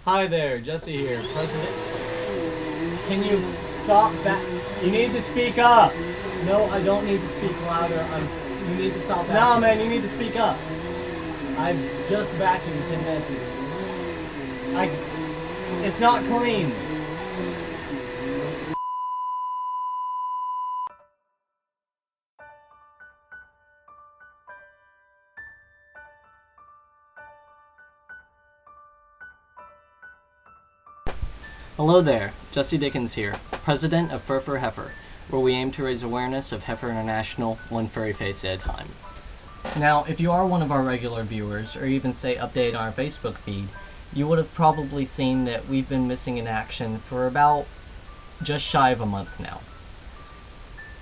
Hi there, Jesse here, President. Can you stop that? You need to speak up. No, I don't need to speak louder. You need to stop that. No, man, you need to speak up. I've just vacuumed 10 minutes ago. It's not clean. Hello there, Jesse Dickens here, President of Fur for Heifer, where we aim to raise awareness of Heifer International one furry face at a time. Now, if you are one of our regular viewers, or even stay updated on our Facebook feed, you would have probably seen that we've been missing in action for about just shy of a month now.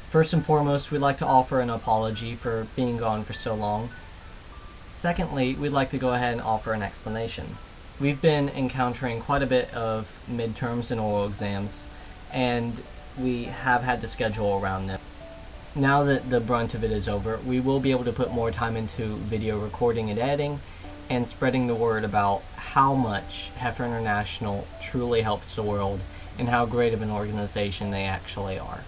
First and foremost, we'd like to offer an apology for being gone for so long. Secondly, we'd like to go ahead and offer an explanation. We've been encountering quite a bit of midterms and oral exams, and we have had to schedule around them. Now that the brunt of it is over, we will be able to put more time into video recording and editing, and spreading the word about how much Heifer International truly helps the world, and how great of an organization they actually are.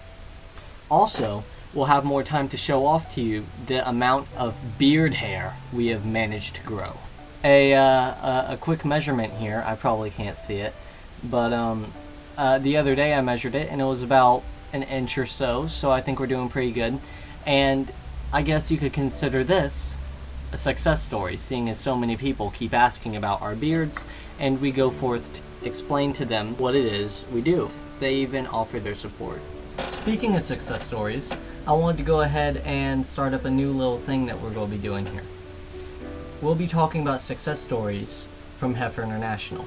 Also, we'll have more time to show off to you the amount of beard hair we have managed to grow. A quick measurement here, I probably can't see it, but the other day I measured it and it was about an inch or so, so I think we're doing pretty good. And I guess you could consider this a success story, seeing as so many people keep asking about our beards, and we go forth to explain to them what it is we do. They even offer their support. Speaking of success stories, I wanted to go ahead and start up a new little thing that we're going to be doing here. We'll be talking about success stories from Heifer International.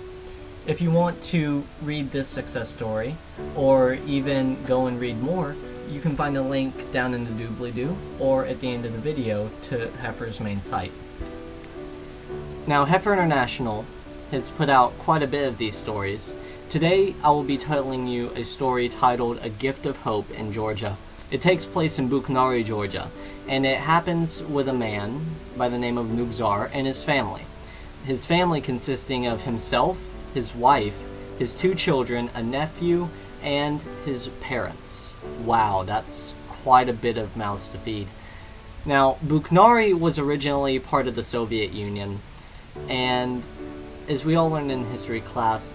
If you want to read this success story, or even go and read more, you can find a link down in the doobly-doo, or at the end of the video, to Heifer's main site. Now, Heifer International has put out quite a bit of these stories. Today, I will be telling you a story titled A Gift of Hope in Georgia. It takes place in Buchnari, Georgia, and it happens with a man by the name of Nugzar and his family. His family consisting of himself, his wife, his 2 children, a nephew, and his parents. Wow, that's quite a bit of mouths to feed. Now, Buchnari was originally part of the Soviet Union, and as we all learned in history class,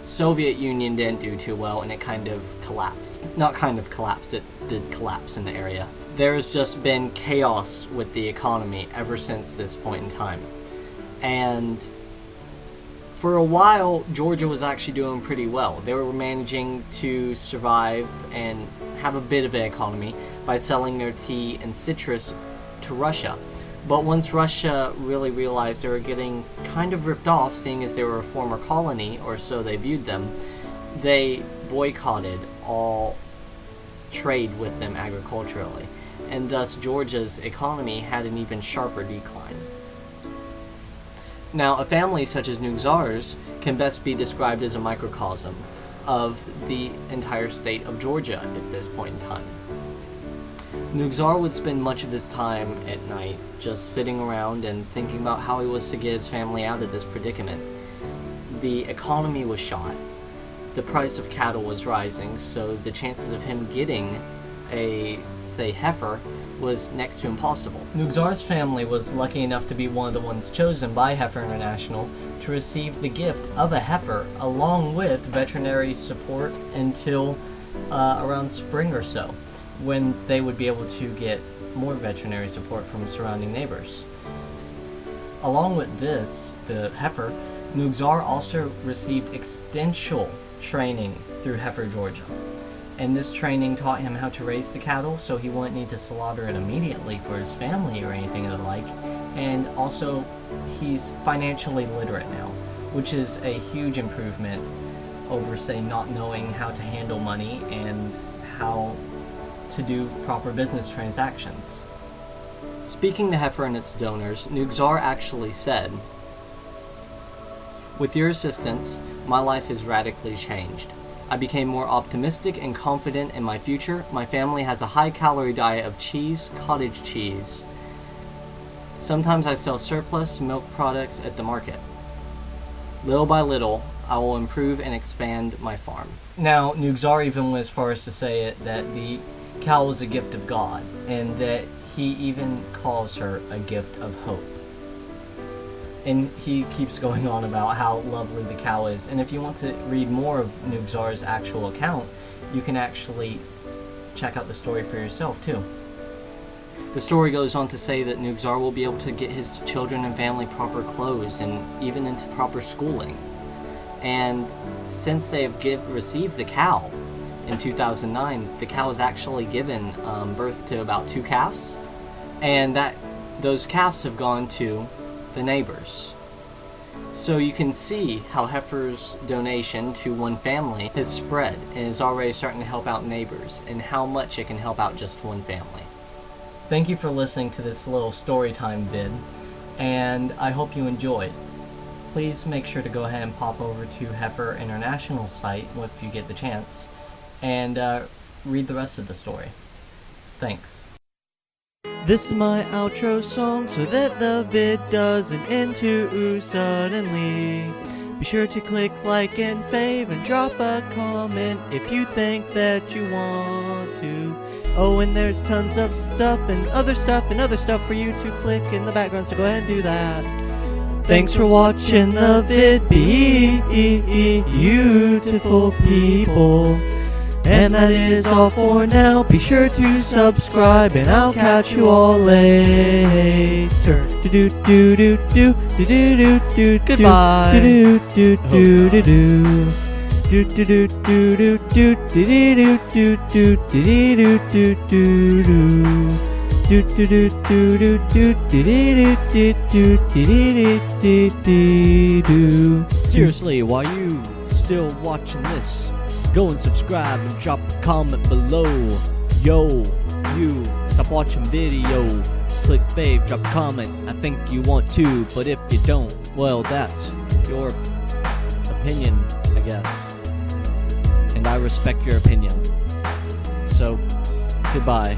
Soviet Union didn't do too well, and it kind of collapsed. Not kind of collapsed, it did collapse in the area. There's just been chaos with the economy ever since this point in time. And for a while, Georgia was actually doing pretty well. They were managing to survive and have a bit of an economy by selling their tea and citrus to Russia. But once Russia really realized they were getting kind of ripped off, seeing as they were a former colony, or so they viewed them, they boycotted all trade with them agriculturally, and thus Georgia's economy had an even sharper decline. Now, a family such as Nugzar's can best be described as a microcosm of the entire state of Georgia at this point in time. Nugzar would spend much of his time at night just sitting around and thinking about how he was to get his family out of this predicament. The economy was shot, the price of cattle was rising, so the chances of him getting a, say, heifer was next to impossible. Nugzar's family was lucky enough to be one of the ones chosen by Heifer International to receive the gift of a heifer along with veterinary support until around spring or so, when they would be able to get more veterinary support from surrounding neighbors. Along with this, the heifer, Nugzar also received extensive training through Heifer Georgia. And this training taught him how to raise the cattle so he wouldn't need to slaughter it immediately for his family or anything of the like. And also, he's financially literate now, which is a huge improvement over, say, not knowing how to handle money and how to do proper business transactions. Speaking to Heifer and its donors, Nugzar actually said, "With your assistance, my life has radically changed. I became more optimistic and confident in my future. My family has a high-calorie diet of cheese, cottage cheese. Sometimes I sell surplus milk products at the market. Little by little, I will improve and expand my farm. Now, Nugzar even went as far as to say it that the cow is a gift of God, and that he even calls her a gift of hope. And he keeps going on about how lovely the cow is. And if you want to read more of Nugzar's actual account, you can actually check out the story for yourself too. The story goes on to say that Nugzar will be able to get his children and family proper clothes and even into proper schooling. And since they have received the cow in 2009, the cow has actually given birth to about 2 calves, and that those calves have gone to the neighbors. So you can see how Heifer's donation to one family has spread and is already starting to help out neighbors, and how much it can help out just one family. Thank you for listening to this little story time vid, and I hope you enjoyed. Please make sure to go ahead and pop over to Heifer International site if you get the chance, and read the rest of the story. Thanks. This is my outro song so that the vid doesn't end too suddenly. Be sure to click like and fave and drop a comment if you think that you want to. Oh, and there's tons of stuff and other stuff for you to click in the background, so go ahead and do that. Thanks for watching the vid, beautiful people. And that is all for now. Be sure to subscribe, and I'll catch you all later. Goodbye. Seriously, why are you still watching this? Go and subscribe and drop a comment below. Yo, you, stop watching video. Click fave, drop a comment. I think you want to, but if you don't, well, that's your opinion, I guess. And I respect your opinion. So, goodbye.